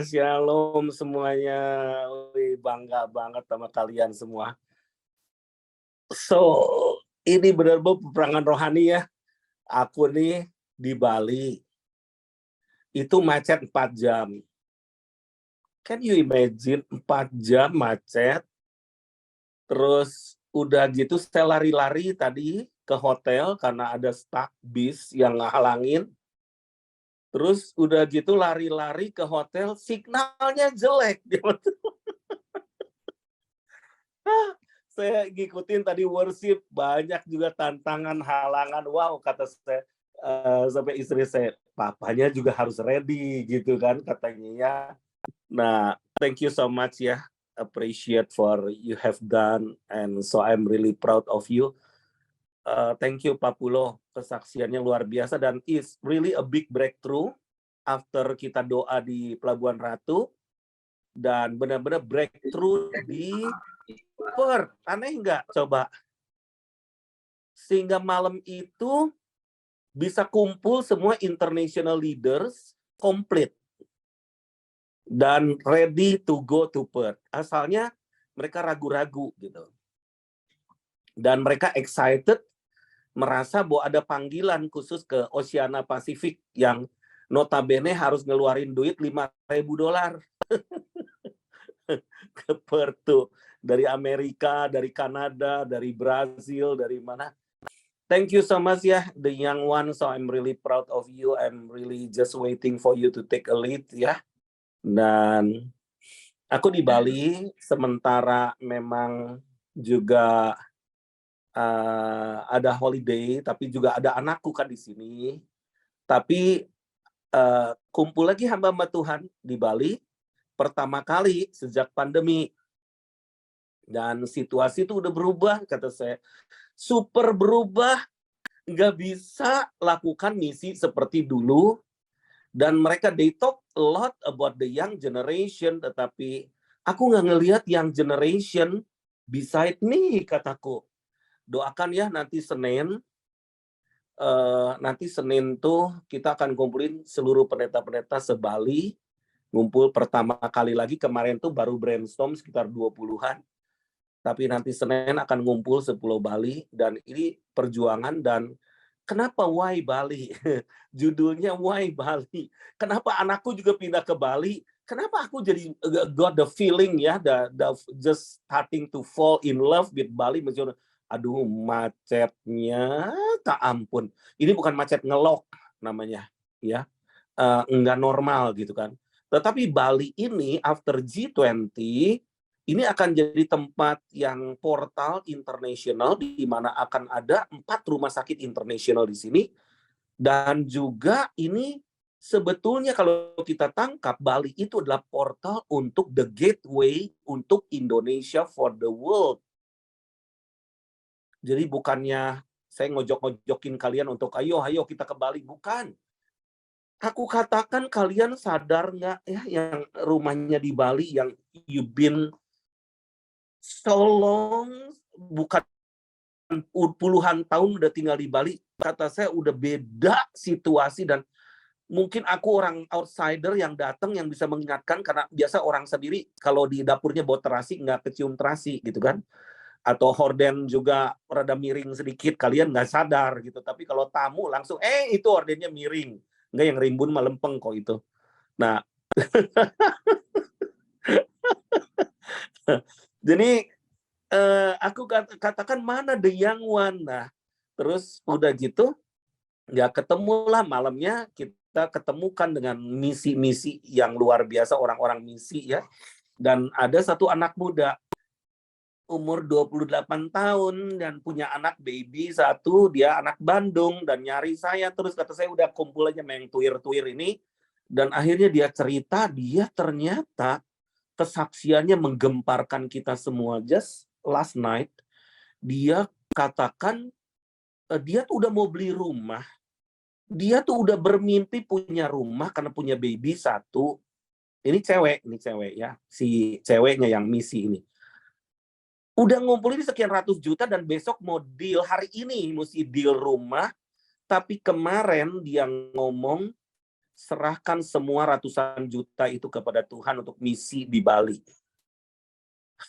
Shalom semuanya. Wih, bangga banget sama kalian semua. So, ini benar-benar peperangan rohani ya. Aku nih di Bali, itu macet 4 jam. Can you imagine 4 jam macet, terus udah gitu saya lari-lari tadi ke hotel karena ada stuck bis yang ngehalangin. Terus udah gitu lari-lari ke hotel, signalnya jelek. Saya ngikutin tadi worship, banyak juga tantangan, halangan. Wow, kata saya, sampai istri saya, "Papanya juga harus ready," gitu kan katanya ya. Nah, thank you so much ya, appreciate for you have done, and so I'm really proud of you. Thank you Pak Pulo, kesaksiannya luar biasa dan is really a big breakthrough after kita doa di Pelabuhan Ratu, dan benar-benar breakthrough di Perth. Aneh nggak coba? Sehingga malam itu bisa kumpul semua international leaders komplit dan ready to go to Perth. Asalnya mereka ragu-ragu gitu. Dan mereka excited, merasa bahwa ada panggilan khusus ke Oceania Pasifik yang notabene harus ngeluarin duit $5.000 ke Perth tuh. Dari Amerika, dari Kanada, dari Brazil, dari mana. Thank you so much ya, the young one. So I'm really proud of you. I'm really just waiting for you to take a lead ya. Dan aku di Bali, sementara memang juga ada holiday, tapi juga ada anakku kan di sini. Tapi kumpul lagi hamba-hamba Tuhan di Bali pertama kali sejak pandemi. Dan situasi itu udah berubah, kata saya. Super berubah, nggak bisa lakukan misi seperti dulu, dan mereka they talk a lot about the young generation, tetapi aku nggak ngelihat young generation beside me, kataku. Doakan ya nanti Senin tuh kita akan kumpulin seluruh pendeta-pendeta se-Bali, ngumpul pertama kali lagi. Kemarin tuh baru brainstorm sekitar 20-an. Tapi nanti Senin akan ngumpul se-Pulau Bali, dan ini perjuangan. Dan kenapa why Bali? Judulnya why Bali. Kenapa anakku juga pindah ke Bali? Kenapa aku jadi got the feeling ya, the just starting to fall in love with Bali. Aduh, macetnya tak ampun. Ini bukan macet ngelok namanya ya. Enggak normal gitu kan. Tetapi Bali ini after G20 ini akan jadi tempat yang portal internasional, di mana akan ada 4 rumah sakit internasional di sini. Dan juga ini sebetulnya kalau kita tangkap, Bali itu adalah portal untuk the gateway untuk Indonesia for the world. Jadi bukannya saya ngojok-ngojokin kalian untuk ayo kita ke Bali, bukan. Aku katakan, kalian sadar nggak ya yang rumahnya di Bali, yang you've been so long, bukan puluhan tahun udah tinggal di Bali. Kata saya udah beda situasi, dan mungkin aku orang outsider yang datang yang bisa mengingatkan, karena biasa orang sendiri kalau di dapurnya bawa terasi nggak kecium terasi gitu kan, atau horden juga rada miring sedikit, kalian nggak sadar gitu. Tapi kalau tamu langsung itu hordennya miring, nggak, yang rimbun mah lempeng kok itu. Nah, jadi aku katakan mana the young one. Nah, terus udah gitu ya ketemulah malamnya, kita ketemukan dengan misi-misi yang luar biasa, orang-orang misi ya. Dan ada satu anak muda umur 28 tahun dan punya anak baby satu, dia anak Bandung, dan nyari saya terus. Kata saya udah kumpul aja main tuir-tuir ini, dan akhirnya dia cerita, dia ternyata kesaksiannya menggemparkan kita semua. Just last night dia katakan dia tuh udah mau beli rumah. Dia tuh udah bermimpi punya rumah karena punya baby satu. Ini cewek ya, si ceweknya yang misi ini. Udah ngumpulin sekian ratus juta dan besok mau deal, hari ini mesti deal rumah. Tapi kemarin dia ngomong, serahkan semua ratusan juta itu kepada Tuhan untuk misi di Bali.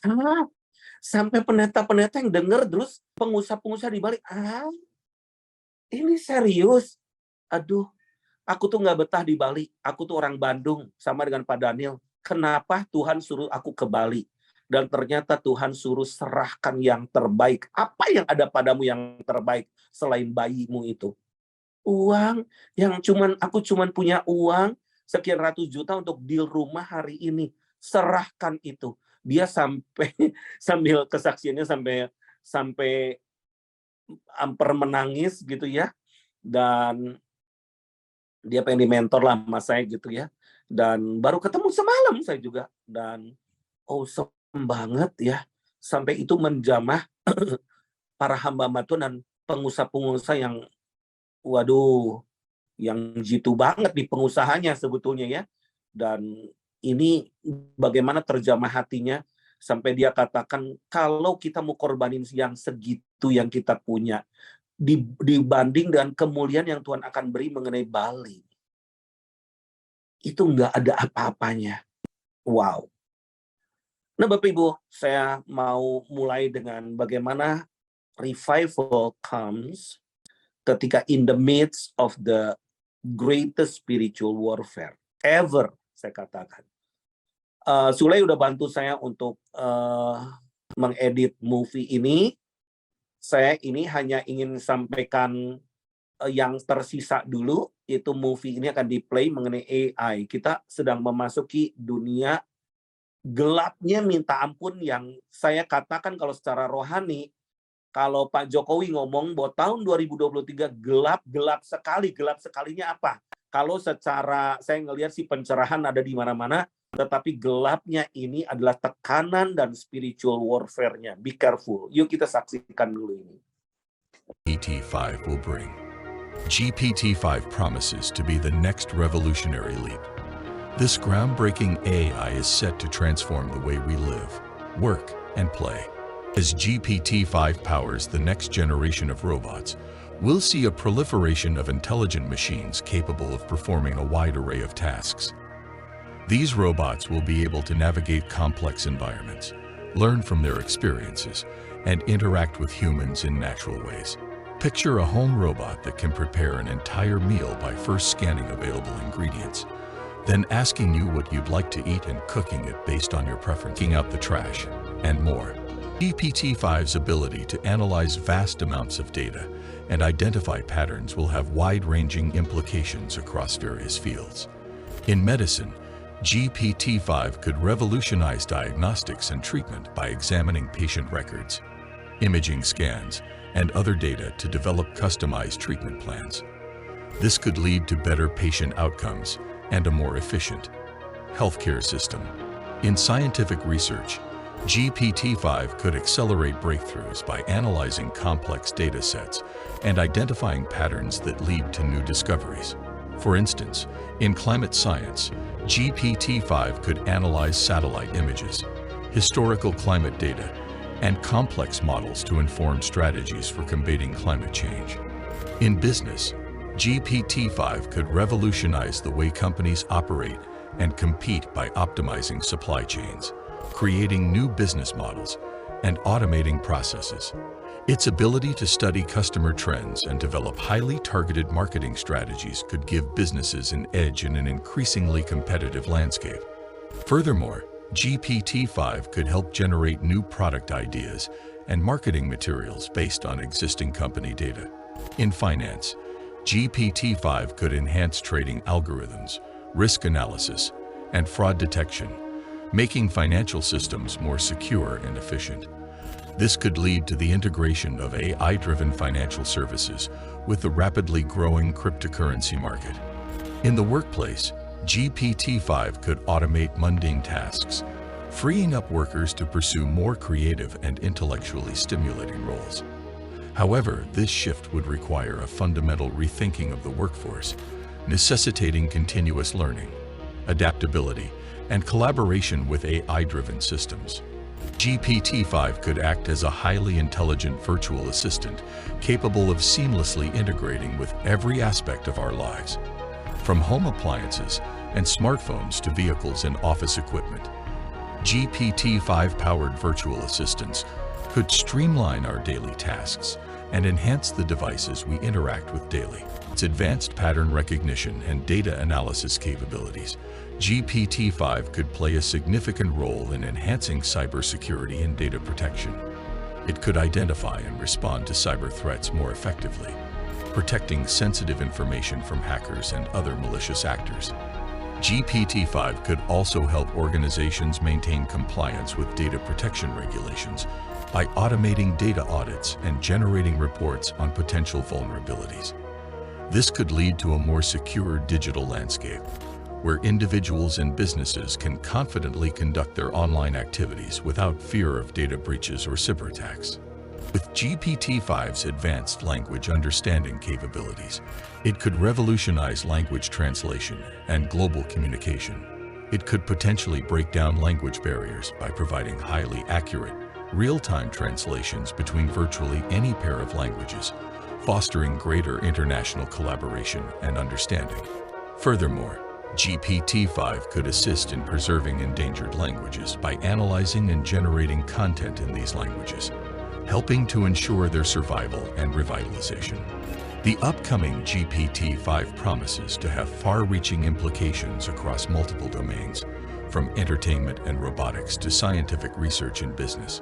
Hah? Sampai pendeta-pendeta yang dengar, terus pengusaha-pengusaha di Bali, ini serius? Aduh, aku tuh nggak betah di Bali. Aku tuh orang Bandung, sama dengan Pak Daniel. Kenapa Tuhan suruh aku ke Bali? Dan ternyata Tuhan suruh serahkan yang terbaik. Apa yang ada padamu yang terbaik selain bayimu itu? Uang yang aku cuman punya uang sekian ratus juta untuk deal rumah hari ini. Serahkan itu. Dia sampai sambil kesaksiannya sampai hampir menangis gitu ya. Dan dia pengen dimentor lah sama saya gitu ya. Dan baru ketemu semalam saya juga. Dan awesome banget ya. Sampai itu menjamah para hamba Tuhan dan pengusaha-pengusaha yang waduh, yang jitu banget di pengusahanya sebetulnya ya. Dan ini bagaimana terjamah hatinya sampai dia katakan kalau kita mau korbanin yang segitu yang kita punya dibanding dengan kemuliaan yang Tuhan akan beri mengenai Bali, itu nggak ada apa-apanya. Wow. Nah Bapak Ibu, saya mau mulai dengan bagaimana revival comes ketika in the midst of the greatest spiritual warfare ever, saya katakan. Sule udah bantu saya untuk mengedit movie ini. Saya ini hanya ingin sampaikan yang tersisa dulu, itu movie ini akan di-play mengenai AI. Kita sedang memasuki dunia gelapnya minta ampun yang saya katakan kalau secara rohani, kalau Pak Jokowi ngomong bahwa tahun 2023 gelap sekali, gelap sekalinya apa? Kalau secara saya ngelihat sih pencerahan ada di mana-mana, tetapi gelapnya ini adalah tekanan dan spiritual warfare-nya. Be careful. Yuk kita saksikan dulu ini. GPT-5 will bring. GPT-5 promises to be the next revolutionary leap. This groundbreaking AI is set to transform the way we live, work, and play. As GPT-5 powers the next generation of robots, we'll see a proliferation of intelligent machines capable of performing a wide array of tasks. These robots will be able to navigate complex environments, learn from their experiences, and interact with humans in natural ways. Picture a home robot that can prepare an entire meal by first scanning available ingredients, then asking you what you'd like to eat and cooking it based on your preference, taking out the trash, and more. GPT-5's ability to analyze vast amounts of data and identify patterns will have wide-ranging implications across various fields. In medicine, GPT-5 could revolutionize diagnostics and treatment by examining patient records, imaging scans, and other data to develop customized treatment plans. This could lead to better patient outcomes and a more efficient healthcare system. In scientific research, GPT-5 could accelerate breakthroughs by analyzing complex data sets and identifying patterns that lead to new discoveries. For instance, in climate science, GPT-5 could analyze satellite images, historical climate data, and complex models to inform strategies for combating climate change. In business, GPT-5 could revolutionize the way companies operate and compete by optimizing supply chains, creating new business models, and automating processes. Its ability to study customer trends and develop highly targeted marketing strategies could give businesses an edge in an increasingly competitive landscape. Furthermore, GPT-5 could help generate new product ideas and marketing materials based on existing company data. In finance, GPT-5 could enhance trading algorithms, risk analysis, and fraud detection, making financial systems more secure and efficient. This could lead to the integration of AI-driven financial services with the rapidly growing cryptocurrency market. In the workplace, GPT-5 could automate mundane tasks, freeing up workers to pursue more creative and intellectually stimulating roles. However, this shift would require a fundamental rethinking of the workforce, necessitating continuous learning, adaptability, and collaboration with AI-driven systems. GPT-5 could act as a highly intelligent virtual assistant capable of seamlessly integrating with every aspect of our lives. from home appliances and smartphones to vehicles and office equipment. GPT-5-powered virtual assistants could streamline our daily tasks and enhance the devices we interact with daily. Its advanced pattern recognition and data analysis capabilities, GPT-5 could play a significant role in enhancing cybersecurity and data protection. It could identify and respond to cyber threats more effectively, protecting sensitive information from hackers and other malicious actors. GPT-5 could also help organizations maintain compliance with data protection regulations by automating data audits and generating reports on potential vulnerabilities. This could lead to a more secure digital landscape, where individuals and businesses can confidently conduct their online activities without fear of data breaches or cyber attacks. With GPT-5's advanced language understanding capabilities, it could revolutionize language translation and global communication. It could potentially break down language barriers by providing highly accurate, real-time translations between virtually any pair of languages, fostering greater international collaboration and understanding. Furthermore, GPT-5 could assist in preserving endangered languages by analyzing and generating content in these languages, helping to ensure their survival and revitalization. The upcoming GPT-5 promises to have far-reaching implications across multiple domains, from entertainment and robotics to scientific research and business.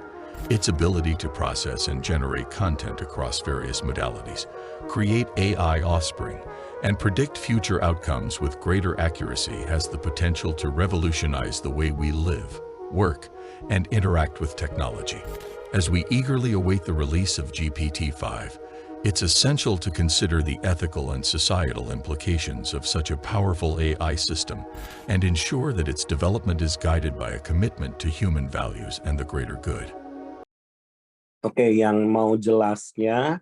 Its ability to process and generate content across various modalities, create AI offspring, and predict future outcomes with greater accuracy has the potential to revolutionize the way we live, work, and interact with technology. As we eagerly await the release of GPT-5, it's essential to consider the ethical and societal implications of such a powerful AI system and ensure that its development is guided by a commitment to human values and the greater good. Oke, yang mau jelasnya,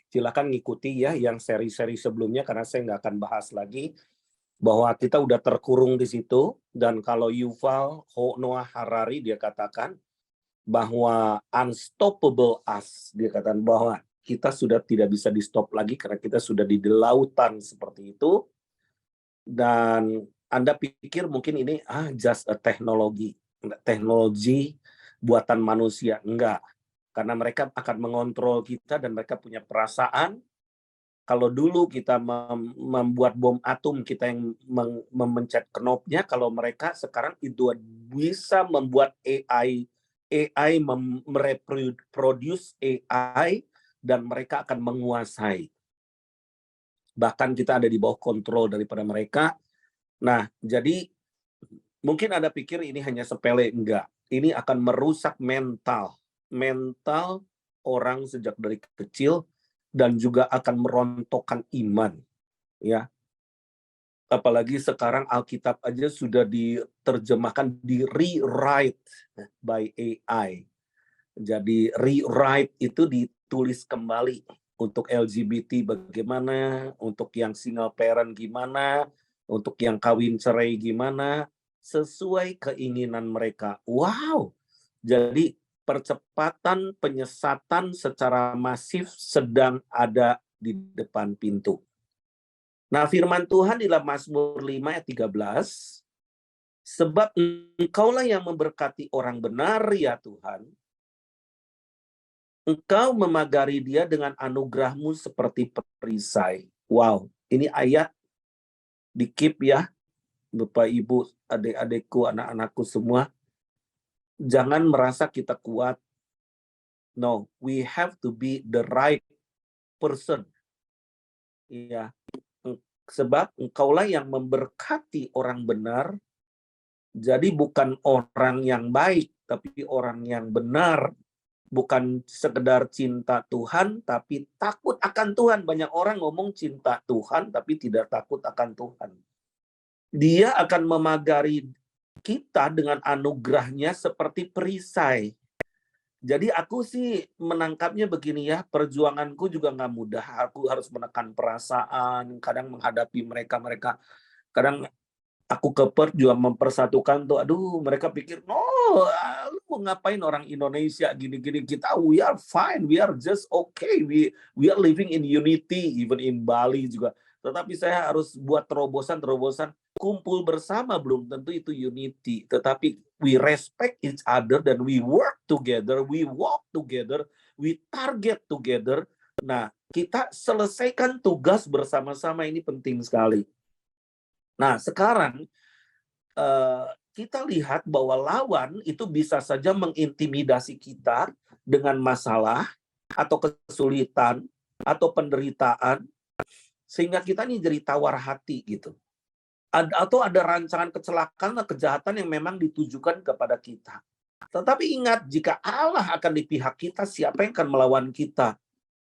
silakan ngikuti ya yang seri-seri sebelumnya karena saya nggak akan bahas lagi bahwa kita udah terkurung di situ. Dan kalau Yuval Noah Harari dia katakan bahwa unstoppable us, dia katakan bahwa kita sudah tidak bisa di stop lagi karena kita sudah di lautan seperti itu. Dan Anda pikir mungkin ini just a teknologi buatan manusia. Enggak, karena mereka akan mengontrol kita dan mereka punya perasaan. Kalau dulu kita membuat bom atom, kita yang memencet knopnya, kalau mereka sekarang itu bisa membuat AI mereproduce AI, dan mereka akan menguasai. Bahkan kita ada di bawah kontrol daripada mereka. Nah, jadi mungkin Anda pikir ini hanya sepele, enggak. Ini akan merusak mental orang sejak dari kecil dan juga akan merontokkan iman, ya. Apalagi sekarang Alkitab aja sudah diterjemahkan, di rewrite by AI. Jadi rewrite itu ditulis kembali untuk LGBT bagaimana, untuk yang single parent gimana, untuk yang kawin cerai gimana, sesuai keinginan mereka. Wow. Jadi percepatan penyesatan secara masif sedang ada di depan pintu. Nah, firman Tuhan di dalam Mazmur 5 ayat 13, sebab Engkaulah yang memberkati orang benar ya Tuhan, Engkau memagari dia dengan anugerah-Mu seperti perisai. Wow, ini ayat di-keep ya, Bapak Ibu, adik-adikku, anak-anakku semua. Jangan merasa kita kuat. No, we have to be the right person. Ya, sebab Engkaulah yang memberkati orang benar. Jadi bukan orang yang baik, tapi orang yang benar. Bukan sekedar cinta Tuhan, tapi takut akan Tuhan. Banyak orang ngomong cinta Tuhan, tapi tidak takut akan Tuhan. Dia akan memagari kita dengan anugerahnya seperti perisai. Jadi aku sih menangkapnya begini ya, perjuanganku juga nggak mudah. Aku harus menekan perasaan, kadang menghadapi mereka. Kadang aku ke Perth juga mempersatukan tuh. Aduh, mereka pikir, no, lu mau ngapain orang Indonesia gini-gini. Kita, we are fine, we are just okay. We are living in unity, even in Bali juga. tetapi saya harus buat terobosan-terobosan. Kumpul bersama belum tentu itu unity, tetapi we respect each other dan we work together, we walk together, we target together. Nah, kita selesaikan tugas bersama-sama, ini penting sekali. Nah, sekarang kita lihat bahwa lawan itu bisa saja mengintimidasi kita dengan masalah atau kesulitan atau penderitaan, sehingga kita ini jadi tawar hati gitu. Atau ada rancangan kecelakaan atau kejahatan yang memang ditujukan kepada kita. Tetapi ingat, jika Allah akan di pihak kita, siapa yang akan melawan kita?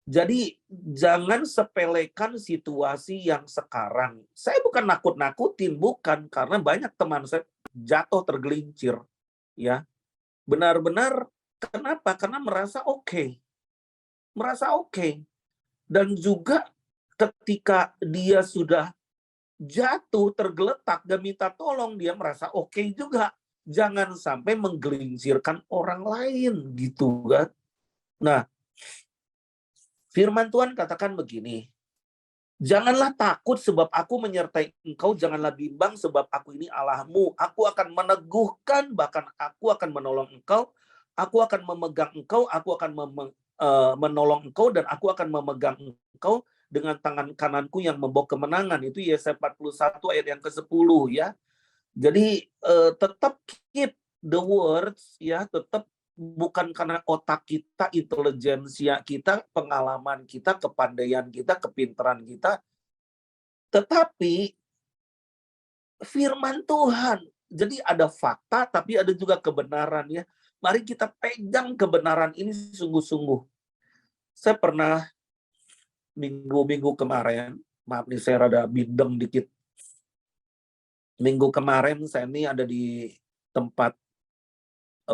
Jadi jangan sepelekan situasi yang sekarang. Saya bukan nakut-nakutin, bukan, karena banyak teman saya jatuh tergelincir, ya. Benar-benar kenapa? Karena merasa oke. Merasa oke. Dan juga ketika dia sudah jatuh, tergeletak, dan minta tolong, dia merasa oke juga. Jangan sampai menggelincirkan orang lain, gitu kan. Nah, firman Tuhan katakan begini, janganlah takut sebab aku menyertai engkau, janganlah bimbang sebab aku ini Allahmu. Aku akan meneguhkan, bahkan aku akan menolong engkau, aku akan memegang engkau, aku akan menolong engkau, dan aku akan memegang engkau dengan tangan kananku yang membawa kemenangan. Itu Yesaya 41 ayat yang ke-10 ya. Jadi tetap keep the words ya, tetap bukan karena otak kita, intelijensia kita, pengalaman kita, kepandaian kita, kepintaran kita, tetapi firman Tuhan. Jadi ada fakta tapi ada juga kebenaran ya. Mari kita pegang kebenaran ini sungguh-sungguh. Saya pernah minggu kemarin, maaf nih saya rada bindeng dikit. Minggu kemarin saya ini ada di tempat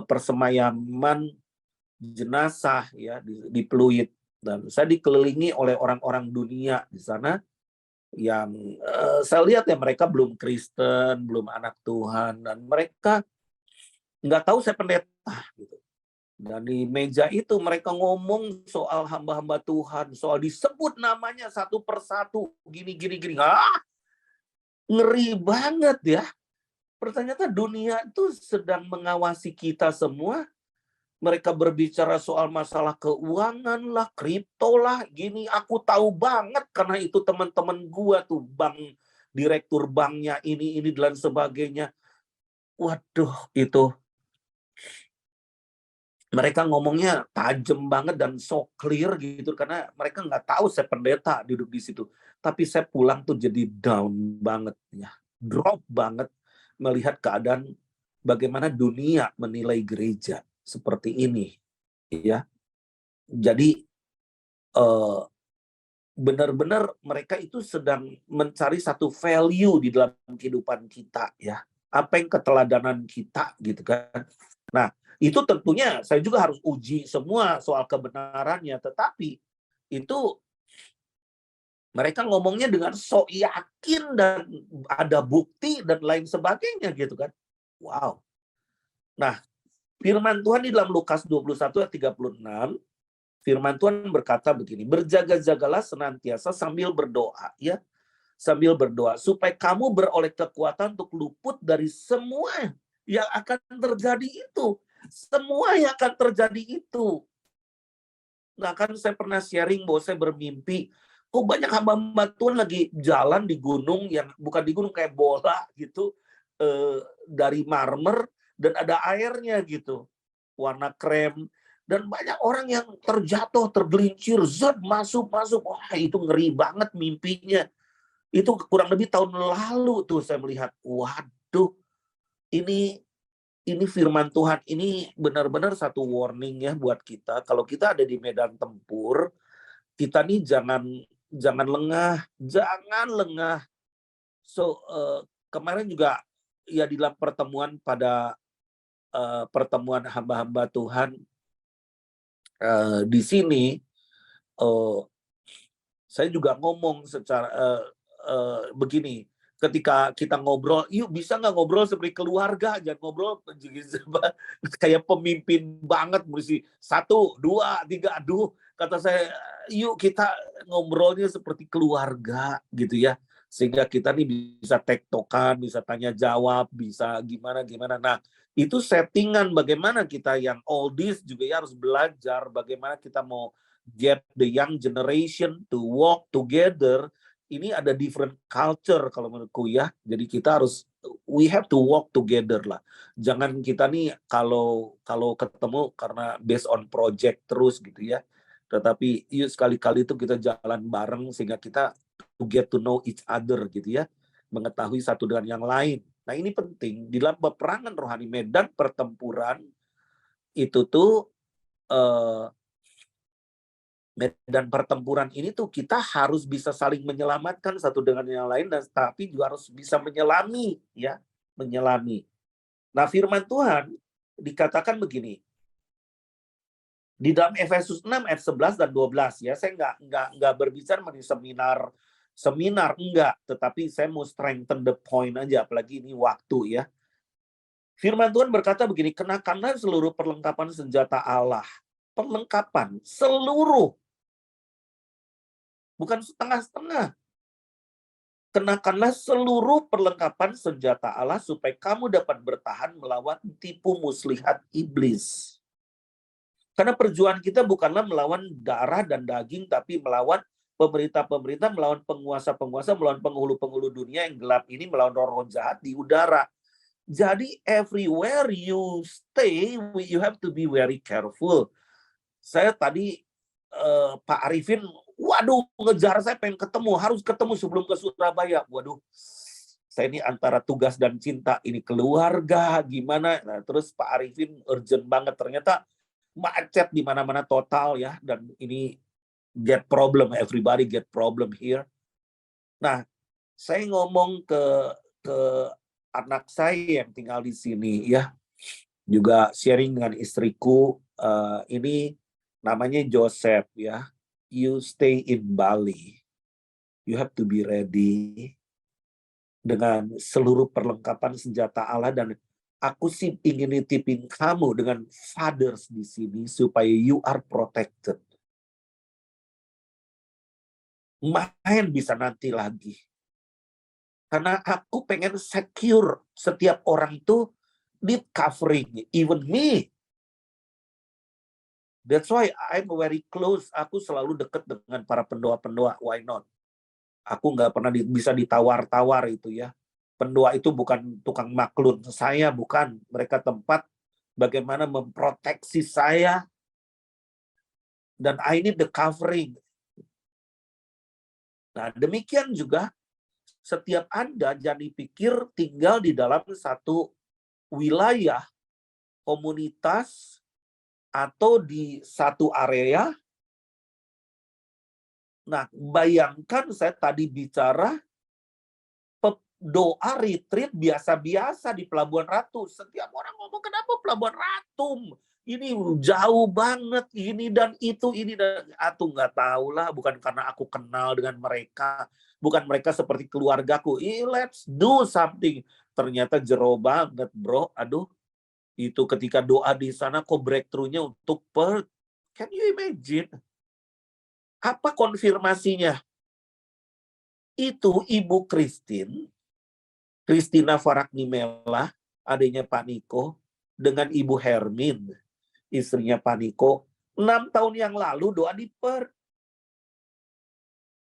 persemayaman jenazah ya di Pluit, dan saya dikelilingi oleh orang-orang dunia di sana yang saya lihat ya mereka belum Kristen, belum anak Tuhan, dan mereka nggak tahu saya pendeta gitu. Dan di meja itu mereka ngomong soal hamba-hamba Tuhan, soal disebut namanya satu persatu, gini. Ngeri banget ya. Ternyata dunia itu sedang mengawasi kita semua. Mereka berbicara soal masalah keuangan lah, kripto lah, gini. Aku tahu banget karena itu teman-teman gua tuh, direktur banknya ini dan sebagainya. Waduh, itu mereka ngomongnya tajam banget dan so clear gitu, karena mereka nggak tahu saya pendeta duduk di situ. Tapi saya pulang tuh jadi down banget ya, drop banget melihat keadaan bagaimana dunia menilai gereja seperti ini ya. Jadi benar-benar mereka itu sedang mencari satu value di dalam kehidupan kita ya. Apa yang keteladanan kita gitu kan. Nah, itu tentunya saya juga harus uji semua soal kebenarannya, tetapi itu mereka ngomongnya dengan sok yakin dan ada bukti dan lain sebagainya gitu kan. Wow. Nah, firman Tuhan di dalam Lukas 21 ayat 36, firman Tuhan berkata begini, berjaga-jagalah senantiasa sambil berdoa ya. Sambil berdoa supaya kamu beroleh kekuatan untuk luput dari semua yang akan terjadi itu. Semua yang akan terjadi itu. Nah kan saya pernah sharing bahwa saya bermimpi, banyak hamba-hamba Tuhan lagi jalan di gunung, yang bukan di gunung kayak bola gitu, dari marmer dan ada airnya gitu, warna krem, dan banyak orang yang terjatuh, tergelincir, masuk. Wah itu ngeri banget mimpinya. Itu kurang lebih tahun lalu tuh saya melihat, waduh, ini firman Tuhan, ini benar-benar satu warning ya buat kita. Kalau kita ada di medan tempur, kita nih jangan lengah. So kemarin juga ya di dalam pertemuan pada pertemuan hamba-hamba Tuhan di sini, saya juga ngomong secara begini, ketika kita ngobrol, yuk bisa nggak ngobrol seperti keluarga, jangan ngobrol kayak pemimpin banget, mesti 1, 2, 3, aduh, kata saya, yuk kita ngobrolnya seperti keluarga gitu ya, sehingga kita nih bisa tektokan, bisa tanya jawab, bisa gimana-gimana. Nah, itu settingan bagaimana kita yang oldies juga ya harus belajar bagaimana kita mau get the young generation to walk together. Ini ada different culture kalau menurutku ya. Jadi kita harus, we have to walk together lah. Jangan kita nih kalau ketemu karena based on project terus gitu ya. Tetapi yuk sekali-kali itu kita jalan bareng sehingga kita to get to know each other gitu ya. Mengetahui satu dengan yang lain. Nah ini penting, di dalam peperangan rohani, medan pertempuran itu tuh, medan pertempuran ini tuh kita harus bisa saling menyelamatkan satu dengan yang lain, dan tapi juga harus bisa menyelami ya, menyelami. Nah firman Tuhan dikatakan begini, di dalam Efesus 6 ayat 11 dan 12 ya, saya nggak berbicara mengenai seminar enggak, tetapi saya mau strengthen the point aja, apalagi ini waktu ya. Firman Tuhan berkata begini, kenakanlah seluruh perlengkapan senjata Allah. Perlengkapan, seluruh. Bukan setengah-setengah. Kenakanlah seluruh perlengkapan senjata Allah supaya kamu dapat bertahan melawan tipu muslihat iblis. Karena perjuangan kita bukanlah melawan darah dan daging, tapi melawan pemerintah-pemerintah, melawan penguasa-penguasa, melawan penghulu-penghulu dunia yang gelap ini, melawan roh-roh jahat di udara. Jadi everywhere you stay, you have to be very careful. Saya tadi Pak Arifin, waduh ngejar saya pengen ketemu, harus ketemu sebelum ke Surabaya. Waduh, saya ini antara tugas dan cinta, ini keluarga gimana. Nah, terus Pak Arifin urgent banget, ternyata macet di mana-mana total ya, dan ini get problem, everybody get problem here. Nah, saya ngomong ke anak saya yang tinggal di sini ya, juga sharing dengan istriku, ini namanya Joseph ya, you stay in Bali, you have to be ready dengan seluruh perlengkapan senjata Allah, dan aku sih ingin nitipin kamu dengan fathers di sini supaya you are protected. Main bisa nanti lagi. Karena aku pengen secure, setiap orang itu need covering, even me. That's why I'm very close. Aku selalu dekat dengan para pendoa-pendoa. Why not? Aku nggak pernah bisa ditawar-tawar itu ya. Pendoa itu bukan tukang maklun. Saya bukan. Mereka tempat bagaimana memproteksi saya. Dan I need the covering. Nah, demikian juga setiap Anda jangan dipikir tinggal di dalam satu wilayah, komunitas, atau di satu area. Nah, bayangkan saya tadi bicara doa retreat biasa-biasa di Pelabuhan Ratu. Setiap orang ngomong, kenapa Pelabuhan Ratu? Ini jauh banget, ini dan itu, ini dan aku nggak tahu lah, bukan karena aku kenal dengan mereka, bukan mereka seperti keluargaku. Let's do something. Ternyata jero banget, bro. Aduh, itu ketika doa di sana kok breakthrough-nya untuk Perth. Can you imagine? Apa konfirmasinya? Itu Ibu Christina Faraknimela, adiknya Pak Niko, dengan Ibu Hermin, istrinya Pak Niko, 6 tahun yang lalu doa di Perth.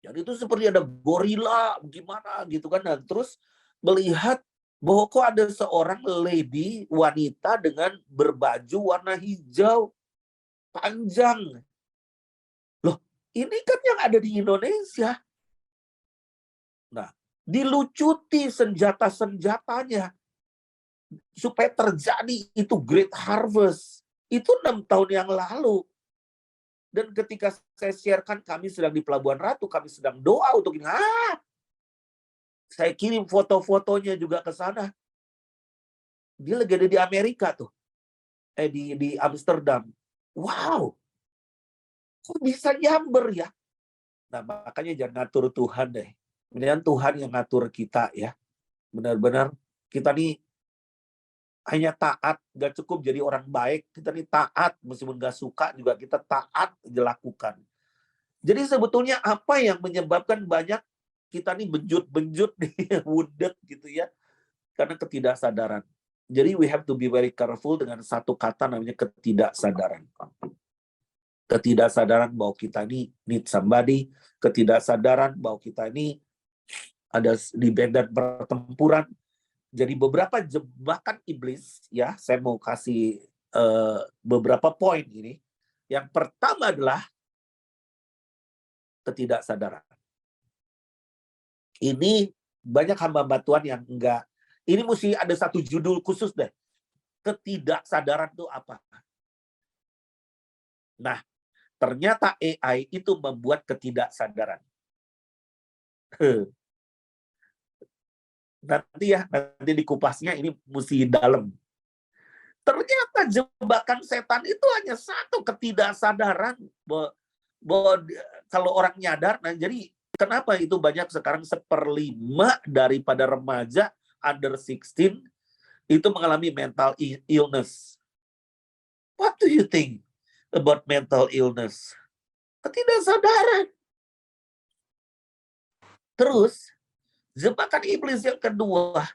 Jadi itu seperti ada gorila, gimana gitu kan. Dan terus melihat bahwa kok ada seorang lady, wanita dengan berbaju warna hijau, panjang. Loh, ini kan yang ada di Indonesia. Nah, dilucuti senjata-senjatanya supaya terjadi itu great harvest. Itu 6 tahun yang lalu. Dan ketika saya sharekan kami sedang di Pelabuhan Ratu, kami sedang doa untuk ini. Saya kirim foto-fotonya juga ke sana. Dia lagi ada di Amerika tuh. Di Amsterdam. Wow. Kok bisa nyamber ya? Nah, makanya jangan ngatur Tuhan deh. Kemudian Tuhan yang ngatur kita ya. Benar-benar kita nih hanya taat, gak cukup jadi orang baik. Kita nih taat, meskipun gak suka juga kita taat dilakukan. Jadi sebetulnya apa yang menyebabkan banyak kita nih benjut-benjut nih, wounded gitu ya, karena ketidaksadaran. Jadi we have to be very careful dengan satu kata namanya ketidaksadaran. Ketidaksadaran bahwa kita ini need somebody, ketidaksadaran bahwa kita ini ada di medan pertempuran. Jadi beberapa jebakan iblis ya, saya mau kasih beberapa poin ini. Yang pertama adalah ketidaksadaran. Ini banyak hamba Tuhan yang enggak. Ini mesti ada satu judul khusus deh. Ketidaksadaran itu apa? Nah, ternyata AI itu membuat ketidaksadaran. Nanti dikupasnya ini mesti dalam. Ternyata jebakan setan itu hanya satu, ketidaksadaran. Bahwa kalau orang nyadar, nah jadi kenapa itu banyak sekarang 1/5 daripada remaja under 16 itu mengalami mental illness. What do you think about mental illness? Ketidaksadaran. Terus, jebakan iblis yang kedua,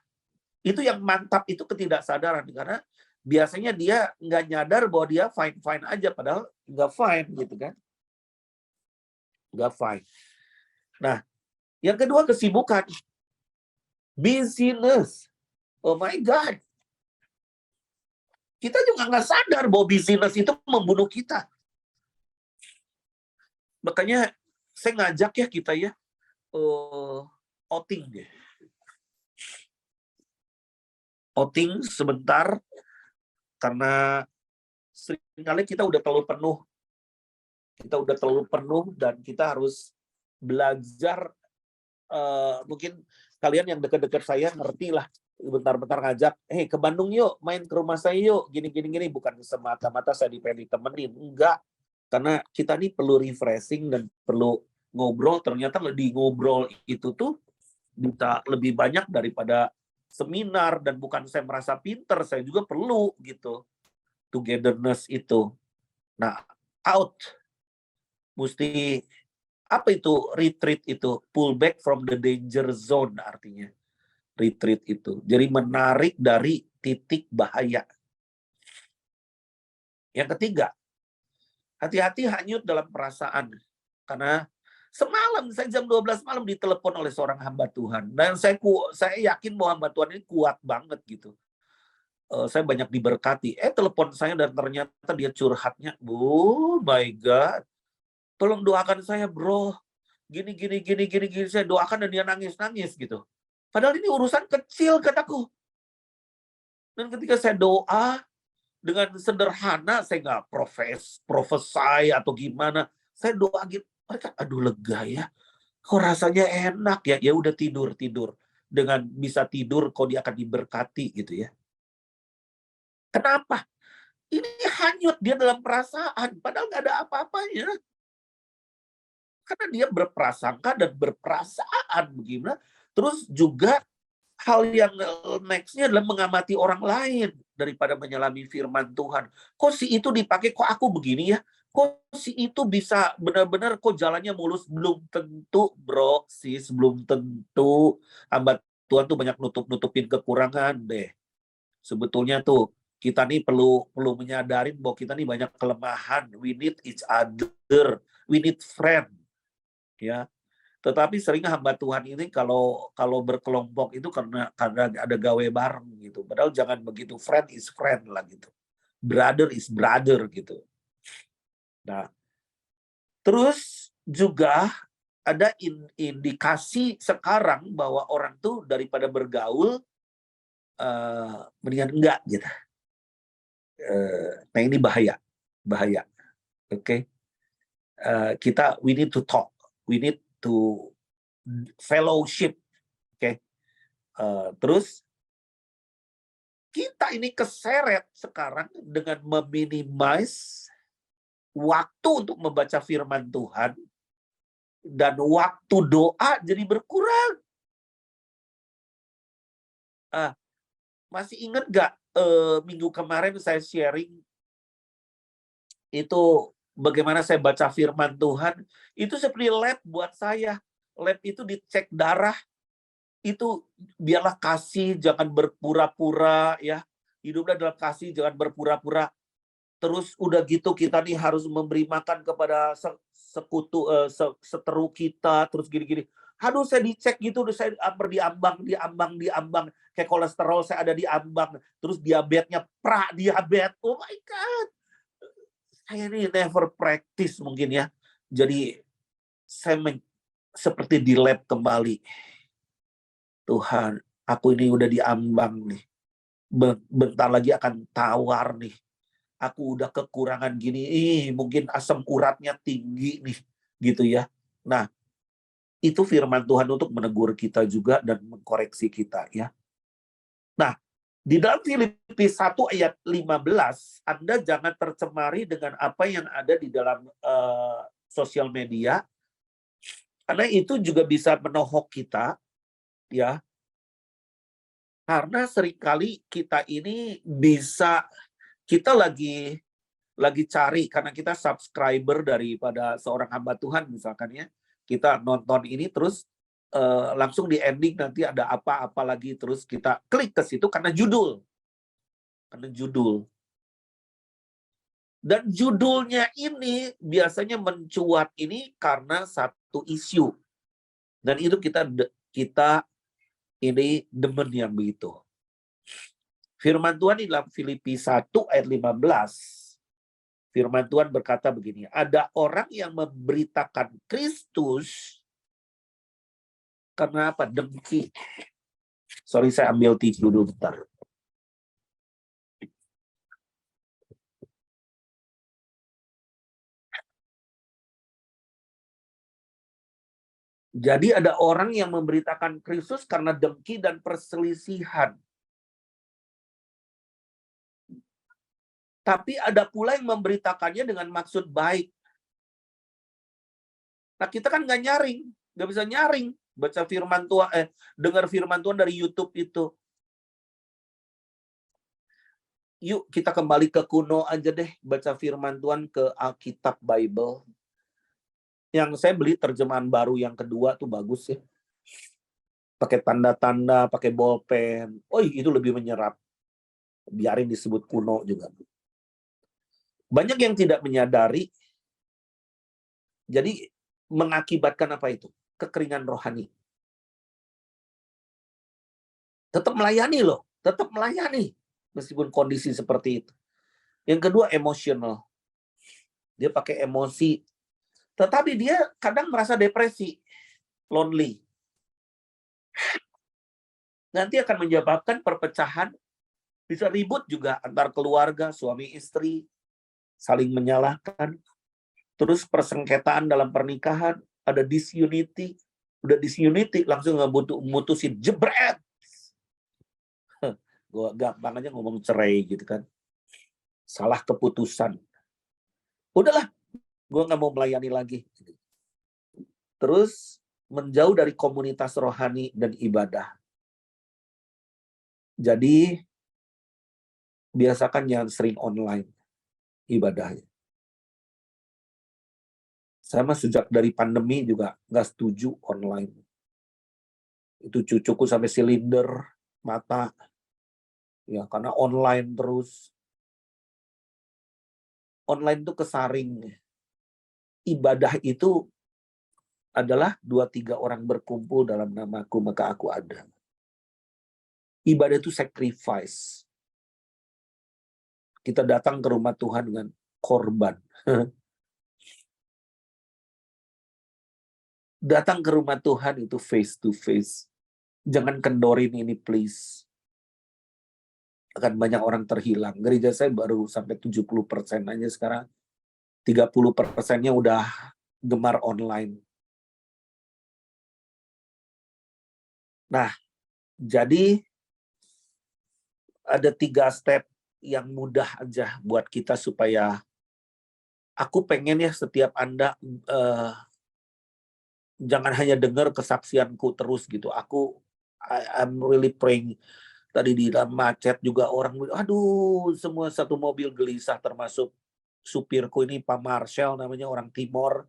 itu yang mantap itu ketidaksadaran. Karena biasanya dia nggak nyadar bahwa dia fine-fine aja, padahal nggak fine gitu kan. Nggak fine. Nah, yang kedua kesibukan. Busyness. Oh my God. Kita juga nggak sadar bahwa busyness itu membunuh kita. Makanya saya ngajak ya kita ya, outing deh. Outing sebentar, karena seringkali kita udah terlalu penuh. Kita udah terlalu penuh dan kita harus belajar. Mungkin kalian yang dekat-dekat saya ngerti lah, bentar-bentar ngajak, ke Bandung yuk, main ke rumah saya yuk, gini-gini, bukan semata-mata saya pengen ditemenin, enggak. Karena kita nih perlu refreshing dan perlu ngobrol, ternyata di ngobrol itu tuh bisa lebih banyak daripada seminar, dan bukan saya merasa pinter, saya juga perlu gitu, togetherness itu. Nah, out, mesti apa itu retreat itu? Pull back from the danger zone artinya. Retreat itu. Jadi menarik dari titik bahaya. Yang ketiga, hati-hati hanyut dalam perasaan. Karena semalam saya jam 12 malam ditelepon oleh seorang hamba Tuhan. Dan saya yakin bahwa hamba Tuhan ini kuat banget gitu. Saya banyak diberkati. Telepon saya dan ternyata dia curhatnya, oh my God, tolong doakan saya bro. Gini, saya doakan dan dia nangis gitu. Padahal ini urusan kecil, kataku. Dan ketika saya doa, dengan sederhana, saya nggak profesai atau gimana. Saya doa gitu, mereka, aduh lega ya. Kok rasanya enak ya? Ya udah tidur. Dengan bisa tidur, kok dia akan diberkati gitu ya. Kenapa? Ini hanyut dia dalam perasaan, padahal nggak ada apa-apanya. Karena dia berprasangka dan berperasaan bagaimana. Terus juga hal yang next-nya adalah mengamati orang lain daripada menyelami firman Tuhan. Kok si itu dipakai, kok aku begini ya? Kok si itu bisa benar-benar kok jalannya mulus? Belum tentu, bro, sis, belum tentu. Hamba Tuhan tuh banyak nutupin kekurangan deh. Sebetulnya tuh kita nih perlu menyadari bahwa kita nih banyak kelemahan. We need each other. We need friend. Ya, tetapi sering hamba Tuhan ini kalau berkelompok itu karena ada gawe bareng gitu. Padahal jangan begitu, friend is friend lah gitu. Brother is brother gitu. Nah, terus juga ada indikasi sekarang bahwa orang tuh daripada bergaul mendingan enggak gitu. Nah ini bahaya. Oke. Kita we need to talk. We need to fellowship, oke. Terus kita ini keseret sekarang dengan meminimize waktu untuk membaca firman Tuhan Dan waktu doa jadi berkurang. Masih ingat nggak minggu kemarin saya sharing itu bagaimana saya baca firman Tuhan, itu seperti lab buat saya. Lab itu dicek darah, itu biarlah kasih, jangan berpura-pura ya. Hiduplah dalam kasih, jangan berpura-pura. Terus udah gitu kita nih harus memberi makan kepada sekutu seteru kita, terus gini-gini. Aduh, saya dicek gitu, saya diambang. Kayak kolesterol saya ada di ambang. Terus diabetesnya diabetes. Oh my God. Saya ini never practice mungkin ya. Jadi saya seperti di lab kembali. Tuhan, aku ini udah diambang nih. Bentar lagi akan tawar nih. Aku udah kekurangan gini, mungkin asam uratnya tinggi nih, gitu ya. Nah, itu firman Tuhan untuk menegur kita juga dan mengkoreksi kita ya. Nah, di dalam Filipi 1 ayat 15, Anda jangan tercemari dengan apa yang ada di dalam sosial media, karena itu juga bisa menohok kita, ya. Karena seringkali kita ini kita lagi cari, karena kita subscriber daripada seorang hamba Tuhan misalkan ya, kita nonton ini terus langsung di ending nanti ada apa-apa lagi, terus kita klik ke situ karena judul. Dan judulnya ini biasanya mencuat ini karena satu isu, dan itu kita ini demen yang begitu. Firman Tuhan di dalam Filipi 1 ayat 15, firman Tuhan berkata begini, ada orang yang memberitakan Kristus karena apa? Dengki. Sorry, saya ambil tisu dulu bentar. Jadi ada orang yang memberitakan Kristus karena dengki dan perselisihan. Tapi ada pula yang memberitakannya dengan maksud baik. Nah, kita kan nggak bisa nyaring baca firman Tuhan, dengar firman Tuhan dari YouTube itu. Yuk kita kembali ke kuno aja deh, baca firman Tuhan ke Alkitab Bible. Yang saya beli terjemahan baru yang kedua tuh bagus ya. Pakai tanda-tanda, pakai bolpen. Oh, itu lebih menyerap. Biarin disebut kuno juga. Banyak yang tidak menyadari. Jadi mengakibatkan apa itu? Kekeringan rohani. Tetap melayani loh, tetap melayani meskipun kondisi seperti itu. Yang kedua, emosional. Dia pakai emosi, tetapi dia kadang merasa depresi, lonely. Nanti akan menyebabkan perpecahan, bisa ribut juga antar keluarga, suami istri, saling menyalahkan. Terus persengketaan dalam pernikahan, ada disunity. Udah disunity, langsung mutusin, jebret. Gue gampang aja ngomong cerai gitu kan. Salah keputusan. Udahlah, gue nggak mau melayani lagi. Terus menjauh dari komunitas rohani dan ibadah. Jadi biasakan jangan sering online ibadahnya. Sama sejak dari pandemi juga nggak setuju online. Itu cucuku sampai silinder mata, ya karena online terus. Online itu kesaring. Ibadah itu adalah 2-3 orang berkumpul dalam namaku, maka aku ada. Ibadah itu sacrifice. Kita datang ke rumah Tuhan dengan korban. Datang ke rumah Tuhan itu face to face. Jangan kendorin ini please. Akan banyak orang terhilang. Gereja saya baru sampai 70% aja sekarang. 30%-nya udah gemar online. Nah, jadi ada 3 step yang mudah aja buat kita supaya aku pengen ya setiap Anda jangan hanya dengar kesaksianku terus gitu. I'm really praying. Tadi di dalam macet juga orang, aduh, semua satu mobil gelisah, termasuk supirku ini Pak Marshall namanya, orang Timor,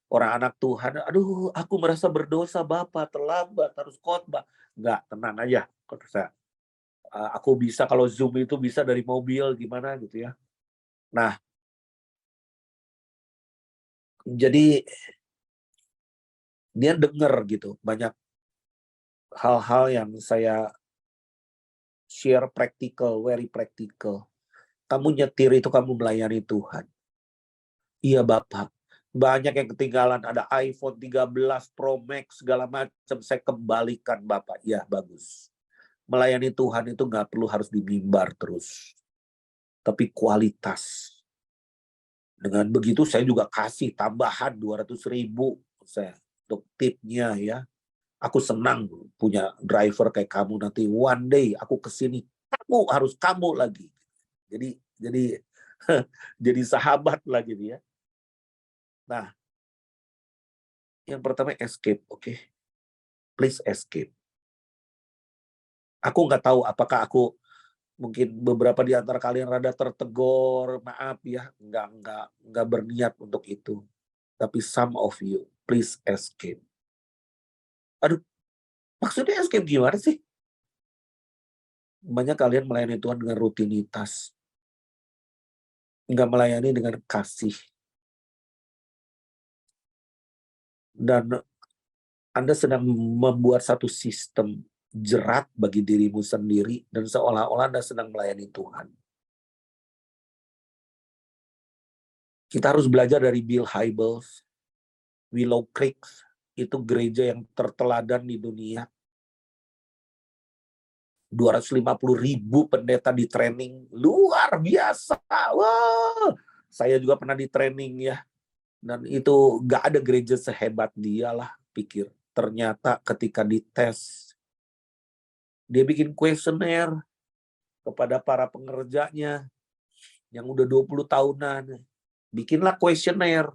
orang anak Tuhan. Aduh, aku merasa berdosa Bapak, terlambat harus khotbah. Enggak, tenang aja. Kata saya, aku bisa kalau Zoom itu bisa dari mobil gimana gitu ya. Nah, jadi dia dengar gitu banyak hal-hal yang saya share practical, very practical. Kamu nyetir itu kamu melayani Tuhan. Iya Bapak. Banyak yang ketinggalan, ada iPhone 13 Pro Max segala macam, saya kembalikan Bapak. Ya bagus. Melayani Tuhan itu nggak perlu harus di mimbar terus, tapi kualitas. Dengan begitu saya juga kasih tambahan 200.000 saya untuk tipnya ya. Aku senang punya driver kayak kamu, nanti one day aku kesini, kamu lagi. Jadi jadi sahabat lagi dia. Nah, yang pertama escape, oke? Please escape. Aku nggak tahu apakah aku mungkin beberapa di antara kalian rada tertegur, maaf ya, nggak berniat untuk itu. Tapi some of you, please escape. Aduh, maksudnya escape gimana sih? Banyak kalian melayani Tuhan dengan rutinitas. Nggak melayani dengan kasih. Dan Anda sedang membuat satu sistem jerat bagi dirimu sendiri dan seolah-olah Anda sedang melayani Tuhan. Kita harus belajar dari Bill Hybels, Willow Creek, itu gereja yang terteladan di dunia. 250.000 pendeta di training, luar biasa. Wah, saya juga pernah di training ya. Dan itu gak ada gereja sehebat dia lah, pikir. Ternyata ketika dites, dia bikin kuesioner kepada para pengerjanya yang udah 20 tahunan. Bikinlah kuesioner.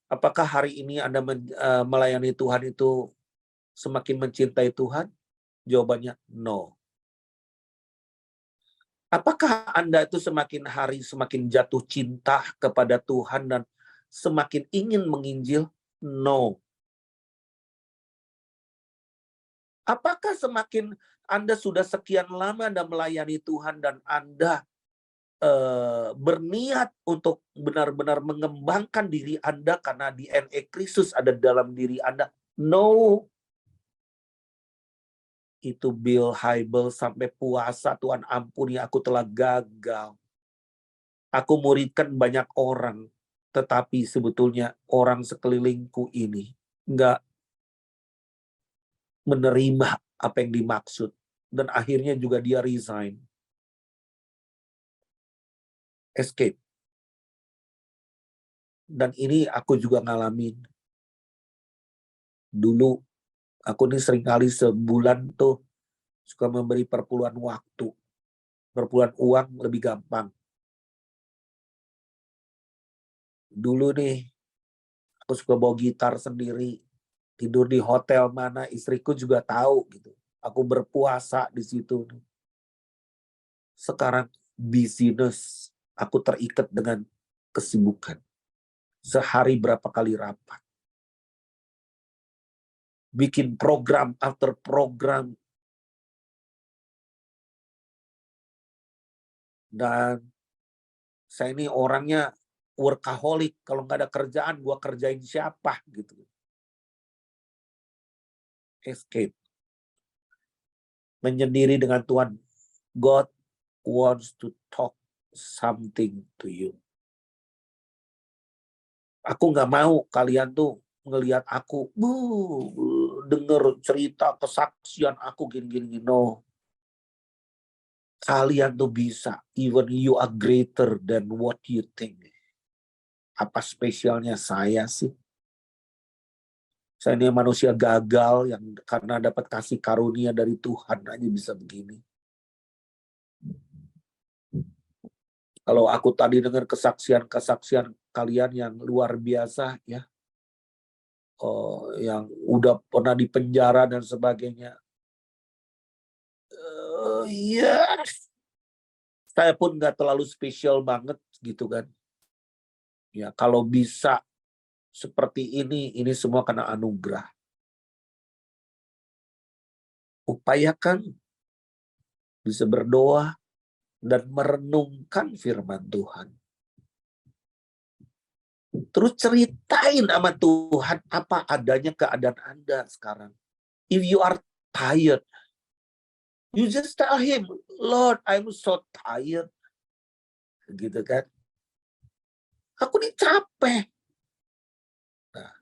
Apakah hari ini Anda melayani Tuhan itu semakin mencintai Tuhan? Jawabannya no. Apakah Anda itu semakin hari semakin jatuh cinta kepada Tuhan dan semakin ingin menginjil? No. Apakah semakin Anda sudah sekian lama Anda melayani Tuhan dan Anda berniat untuk benar-benar mengembangkan diri Anda karena DNA Kristus ada dalam diri Anda? No. Itu Bill Hybels sampai puasa, Tuhan ampuni aku telah gagal. Aku muridkan banyak orang, tetapi sebetulnya orang sekelilingku ini nggak menerima apa yang dimaksud. Dan akhirnya juga dia resign. Escape. Dan ini aku juga ngalamin. Dulu, aku ini seringkali sebulan tuh suka memberi perpuluhan waktu. Perpuluhan uang lebih gampang. Dulu nih, aku suka bawa gitar sendiri. Tidur di hotel mana, istriku juga tahu gitu. Aku berpuasa di situ. Sekarang business, aku terikat dengan kesibukan. Sehari berapa kali rapat. Bikin program after program. Dan saya ini orangnya workaholic. Kalau nggak ada kerjaan, gua kerjain siapa gitu. Escape. Menyendiri dengan Tuhan. God wants to talk something to you. Aku nggak mau kalian tuh ngelihat aku, denger cerita kesaksian aku gini-gini. No. Kalian tuh bisa, even you are greater than what you think. Apa spesialnya saya sih? Saya ini manusia gagal yang karena dapat kasih karunia dari Tuhan aja bisa begini. Kalau aku tadi dengar kesaksian-kesaksian kalian yang luar biasa ya. yang udah pernah di penjara dan sebagainya. Ya, saya pun nggak terlalu spesial banget gitu kan. Ya, kalau bisa seperti ini semua karena anugerah. Upayakan bisa berdoa dan merenungkan firman Tuhan. Terus ceritain sama Tuhan apa adanya keadaan Anda sekarang. If you are tired, you just tell him, Lord, I'm so tired. Gitu kan. Aku ini capek. Nah,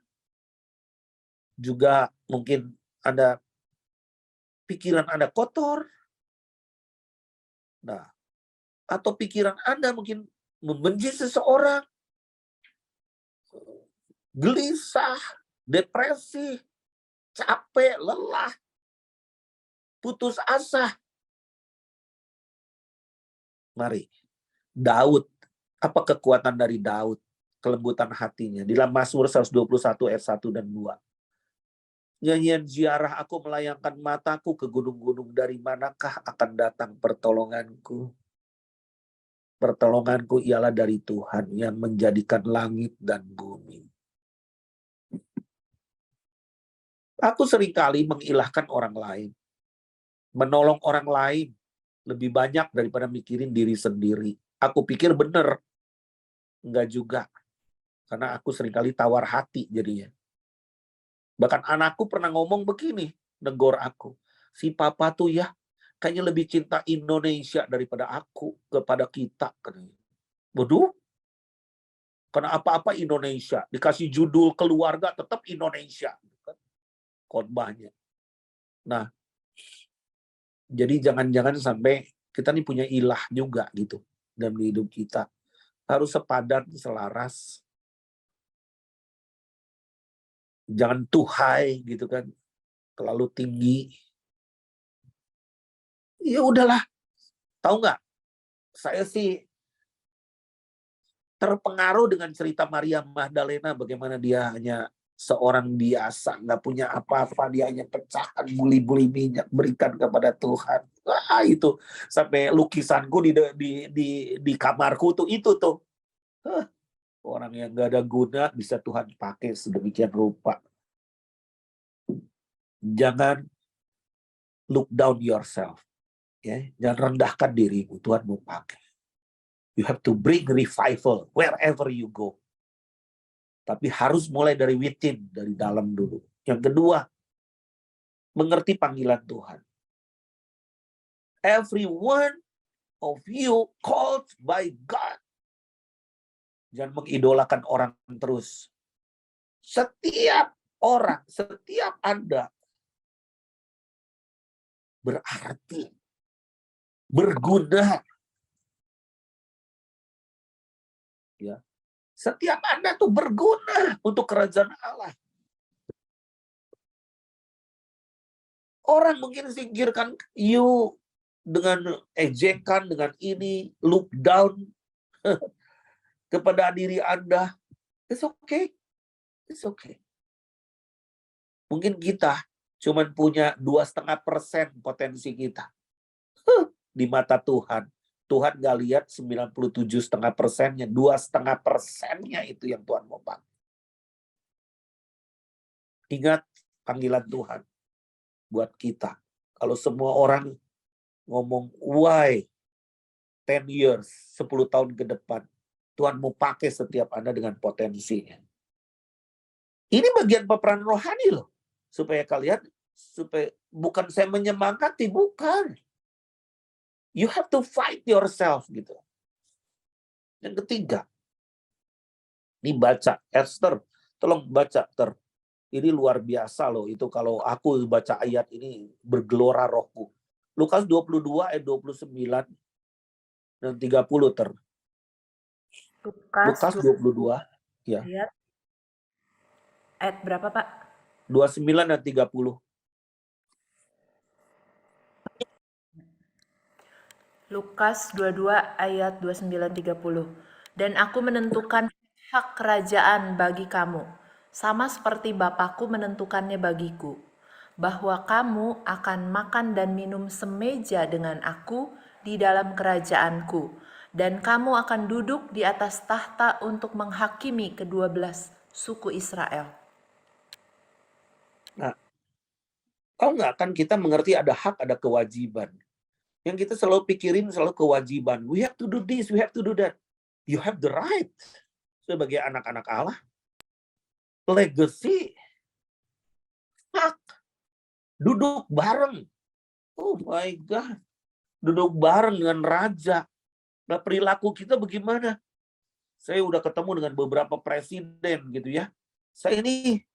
juga mungkin ada pikiran Anda kotor. Nah, atau pikiran Anda mungkin membenci seseorang. Gelisah, depresi, capek, lelah, putus asa. Mari, Daud, apa kekuatan dari Daud? Kelembutan hatinya. Di dalam Mazmur 121 ayat 1 dan 2. Nyanyian ziarah aku melayangkan mataku ke gunung-gunung, dari manakah akan datang pertolonganku? Pertolonganku ialah dari Tuhan yang menjadikan langit dan bumi. Aku seringkali mengilahkan orang lain. Menolong orang lain lebih banyak daripada mikirin diri sendiri. Aku pikir bener. Enggak juga. Karena aku seringkali tawar hati jadinya. Bahkan anakku pernah ngomong begini, negor aku. Si papa tuh ya, kayaknya lebih cinta Indonesia daripada aku kepada kita. Waduh, karena apa-apa Indonesia. Dikasih judul keluarga tetap Indonesia. Khotbahnya. Nah, jadi jangan-jangan sampai kita nih punya ilah juga gitu dalam hidup kita. Harus sepadan, selaras. Jangan too high gitu kan. Terlalu tinggi. Ya udahlah. Tahu nggak? Saya sih terpengaruh dengan cerita Maria Magdalena, bagaimana dia hanya seorang biasa, nggak punya apa-apa, dia hanya pecahan buli-buli minyak berikan kepada Tuhan. Wah, itu sampai lukisanku di kamarku tuh itu tuh. Orang yang nggak ada guna bisa Tuhan pakai sedemikian rupa. Jangan look down yourself, ya. Jangan rendahkan dirimu, Tuhan mau pakai. You have to bring revival wherever you go. Tapi harus mulai dari within, dari dalam dulu. Yang kedua, mengerti panggilan Tuhan. Every one of you called by God. Jangan mengidolakan orang terus. Setiap orang, setiap Anda berarti, berguna. Ya. Setiap Anda tuh berguna untuk kerajaan Allah. Orang mungkin singkirkan you dengan ejekan, dengan ini, look down kepada diri Anda. It's okay. It's okay. Mungkin kita cuma punya 2,5% potensi kita. Di mata Tuhan. Tuhan gak lihat 97,5%-nya. 2,5%-nya itu yang Tuhan mau pakai. Ingat panggilan Tuhan buat kita. Kalau semua orang ngomong, why 10 years, 10 tahun ke depan, Tuhan mau pakai setiap Anda dengan potensinya. Ini bagian peperangan rohani loh. Supaya kalian, bukan saya menyemangati, bukan. You have to fight yourself gitu. Yang ketiga, ini baca Esther, tolong baca Ter. Ini luar biasa loh, itu kalau aku baca ayat ini bergelora rohku. Lukas 22 ayat 29 dan 30 Ter. Lukas 22 ya. Ayat berapa, Pak? 29 dan 30. Lukas 22 ayat 29-30. Dan aku menentukan hak kerajaan bagi kamu, sama seperti Bapakku menentukannya bagiku, bahwa kamu akan makan dan minum semeja dengan aku di dalam kerajaanku, dan kamu akan duduk di atas tahta untuk menghakimi kedua belas suku Israel. Nah, tahu nggak, kan kita mengerti ada hak, ada kewajiban. Yang kita selalu pikirin selalu kewajiban. We have to do this, we have to do that. You have the right sebagai anak-anak Allah. Legacy, hak, duduk bareng. Oh my God, duduk bareng dengan raja. Nah, perilaku kita bagaimana? Saya udah ketemu dengan beberapa presiden gitu ya. Saya ini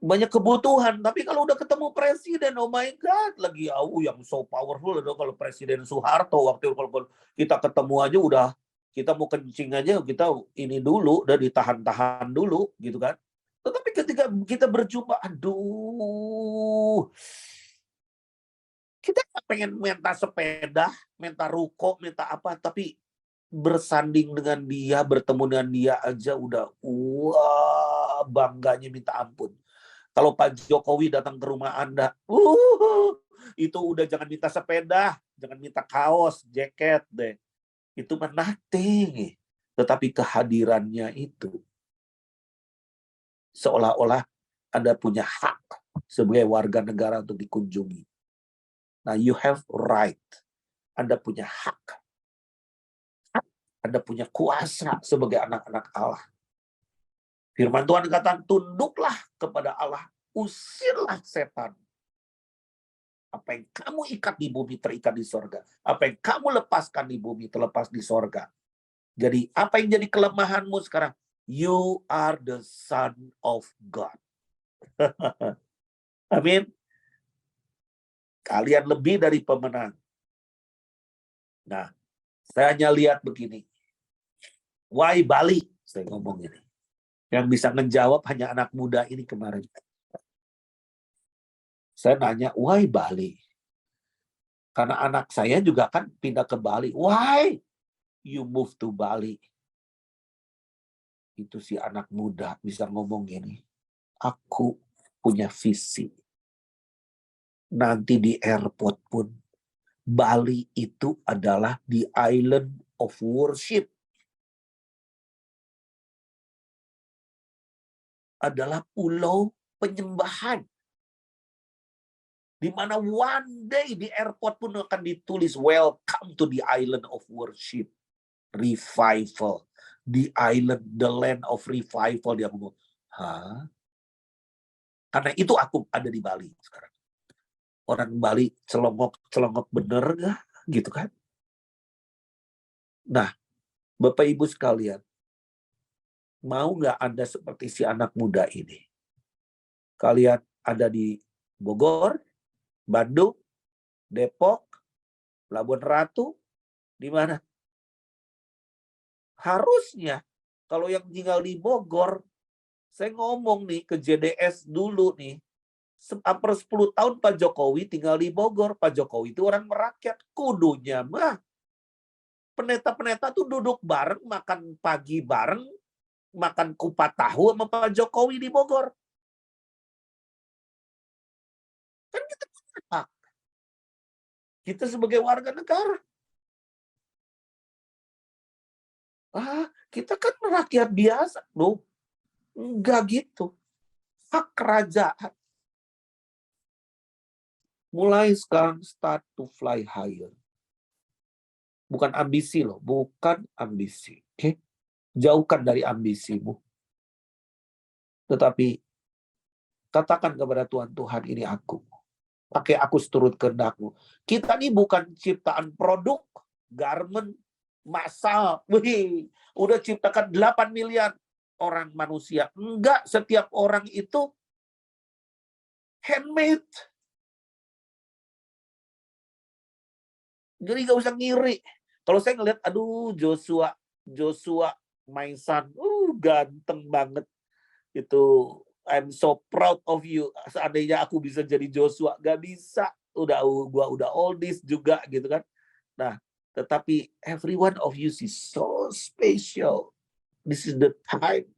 banyak kebutuhan, tapi kalau udah ketemu presiden, oh my God, lagi yang so powerful. Kalau Presiden Soeharto waktu itu, kalau kita ketemu aja udah, kita mau kencing aja, kita ini dulu, udah ditahan-tahan dulu gitu kan. Tetapi ketika kita berjumpa, aduh, kita pengen minta sepeda, minta ruko, minta apa, tapi bersanding dengan dia, bertemu dengan dia aja udah, wah, bangganya minta ampun. Kalau Pak Jokowi datang ke rumah Anda, itu udah jangan minta sepeda, jangan minta kaos, jaket deh. Itu mah nothing. Tetapi kehadirannya itu seolah-olah Anda punya hak sebagai warga negara untuk dikunjungi. Nah, you have right. Anda punya hak. Anda punya kuasa sebagai anak-anak Allah. Firman Tuhan kata, tunduklah kepada Allah, usirlah setan. Apa yang kamu ikat di bumi terikat di sorga. Apa yang kamu lepaskan di bumi terlepas di sorga. Jadi apa yang jadi kelemahanmu sekarang? You are the son of God. Amin. Kalian lebih dari pemenang. Nah, saya hanya lihat begini. Why Bali? Saya ngomong ini. Yang bisa menjawab hanya anak muda ini kemarin. Saya nanya, why Bali? Karena anak saya juga kan pindah ke Bali. Why you move to Bali? Itu si anak muda bisa ngomong gini. Aku punya visi. Nanti di airport pun, Bali itu adalah the island of worship. Adalah pulau penyembahan. Di mana one day di airport pun akan ditulis, welcome to the island of worship. Revival. The island, the land of revival. Dia ngomong, hah? Karena itu aku ada di Bali sekarang. Orang Bali celongok bener gak? Gitu kan? Nah, Bapak Ibu sekalian, mau nggak Anda seperti si anak muda ini? Kalian ada di Bogor, Bandung, Depok, Labuan Ratu, di mana? Harusnya kalau yang tinggal di Bogor, saya ngomong nih ke JDS dulu nih, hampir 10 tahun Pak Jokowi tinggal di Bogor. Pak Jokowi itu orang merakyat, kudunya mah pendeta-pendeta tuh duduk bareng, makan pagi bareng, makan kupat tahu sama Pak Jokowi di Bogor. Kan kita punya hak. Kita sebagai warga negara. Kita kan rakyat biasa. Loh, enggak gitu. Hak kerajaan. Mulai sekarang start to fly higher. Bukan ambisi loh, bukan ambisi. Oke? Jauhkan dari ambisimu. Tetapi katakan kepada Tuhan, Tuhan ini aku. Pakai aku seturut kehendak-Mu. Kita ini bukan ciptaan produk, garment, massal. Wih, udah ciptakan 8 miliar orang manusia. Enggak, setiap orang itu handmade. Jadi gak usah ngiri. Kalau saya ngeliat, aduh Joshua Maisan, ganteng banget. Itu, I'm so proud of you. Seandainya aku bisa jadi Joshua, gak bisa. Gua udah oldies juga gitu kan. Nah, tetapi every one of you is so special. This is the time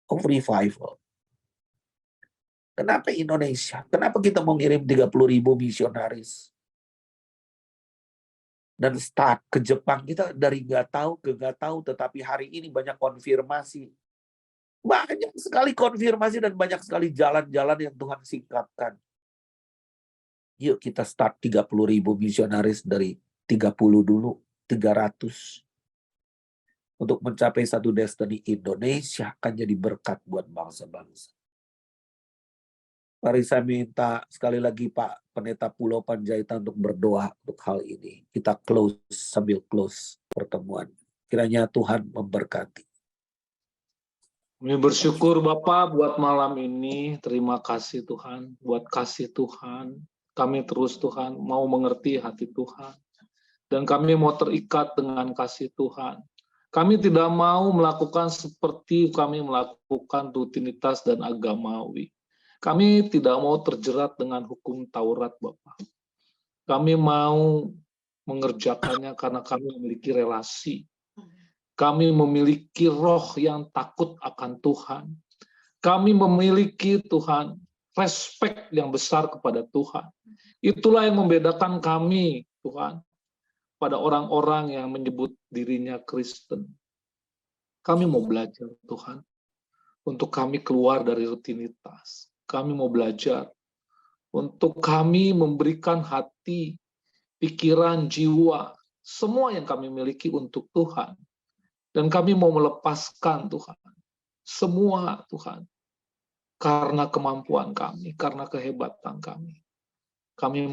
of revival. Kenapa Indonesia? Kenapa kita mau ngirim 30.000 misionaris? Dan start ke Jepang, kita dari nggak tahu ke nggak tahu, tetapi hari ini banyak konfirmasi. Banyak sekali konfirmasi dan banyak sekali jalan-jalan yang Tuhan singkapkan. Yuk kita start 30.000 misionaris dari 30 dulu, 300. Untuk mencapai satu destiny Indonesia akan jadi berkat buat bangsa-bangsa. Mari saya minta sekali lagi Pak Pendeta Pulau Panjaitan untuk berdoa untuk hal ini. Kita sambil close pertemuan. Kiranya Tuhan memberkati. Kami bersyukur Bapak buat malam ini. Terima kasih Tuhan buat kasih Tuhan. Kami terus Tuhan mau mengerti hati Tuhan. Dan kami mau terikat dengan kasih Tuhan. Kami tidak mau melakukan seperti kami melakukan rutinitas dan agamawi. Kami tidak mau terjerat dengan hukum Taurat, Bapak. Kami mau mengerjakannya karena kami memiliki relasi. Kami memiliki roh yang takut akan Tuhan. Kami memiliki Tuhan, respek yang besar kepada Tuhan. Itulah yang membedakan kami, Tuhan, pada orang-orang yang menyebut dirinya Kristen. Kami mau belajar, Tuhan, untuk kami keluar dari rutinitas. Kami mau belajar untuk kami memberikan hati, pikiran, jiwa, semua yang kami miliki untuk Tuhan. Dan kami mau melepaskan Tuhan, semua Tuhan, karena kemampuan kami, karena kehebatan kami. Kami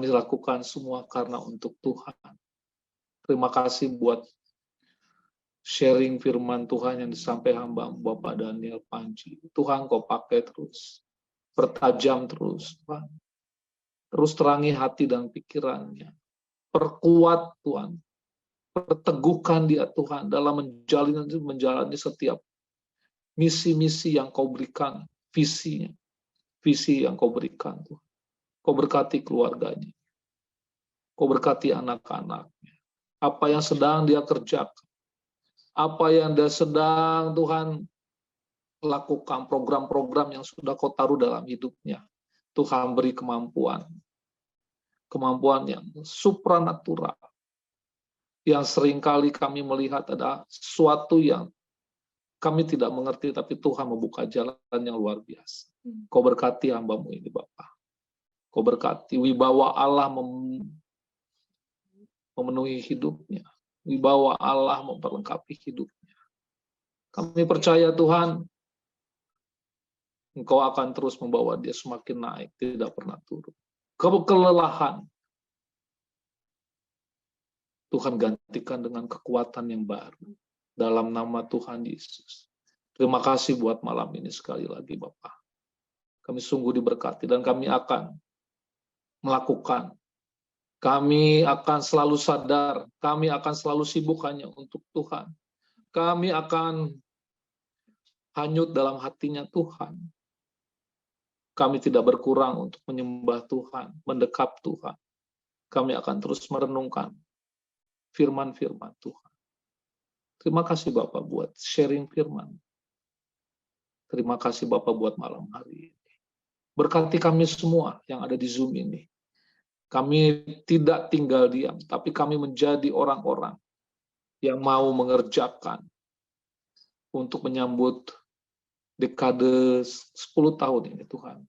lakukan semua karena untuk Tuhan. Terima kasih buat sharing firman Tuhan yang disampaikan hamba Bapak Daniel Panji. Tuhan kau pakai terus, pertajam terus, Tuhan. Terus terangi hati dan pikirannya. Perkuat Tuhan, perteguhkan dia Tuhan dalam menjalani setiap misi-misi yang kau berikan, visi yang kau berikan Tuhan. Kau berkati keluarganya, kau berkati anak-anaknya. Apa yang sedang dia kerjakan, apa yang dia sedang Tuhan lakukan, program-program yang sudah kau taruh dalam hidupnya. Tuhan beri kemampuan yang supranatural, yang seringkali kami melihat ada sesuatu yang kami tidak mengerti, tapi Tuhan membuka jalan yang luar biasa. Kau berkati hamba-Mu ini, Bapak. Kau berkati wibawa Allah memenuhi hidupnya. Wibawa Allah memperlengkapi hidupnya. Kami percaya Tuhan, Engkau akan terus membawa dia semakin naik, tidak pernah turun. Kelelahan, Tuhan gantikan dengan kekuatan yang baru. Dalam nama Tuhan Yesus. Terima kasih buat malam ini sekali lagi Bapak. Kami sungguh diberkati dan kami akan melakukan. Kami akan selalu sadar, kami akan selalu sibuk hanya untuk Tuhan. Kami akan hanyut dalam hatinya Tuhan. Kami tidak berkurang untuk menyembah Tuhan, mendekap Tuhan. Kami akan terus merenungkan firman-firman Tuhan. Terima kasih Bapak buat sharing firman. Terima kasih Bapak buat malam hari ini. Berkati kami semua yang ada di Zoom ini. Kami tidak tinggal diam, tapi kami menjadi orang-orang yang mau mengerjakan untuk menyambut dekade 10 tahun ini Tuhan.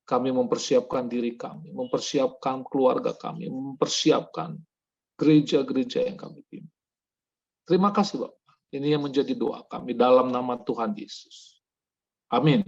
Kami mempersiapkan diri kami, mempersiapkan keluarga kami, mempersiapkan gereja-gereja yang kami pimpin. Terima kasih Bapak. Ini yang menjadi doa kami dalam nama Tuhan Yesus. Amin.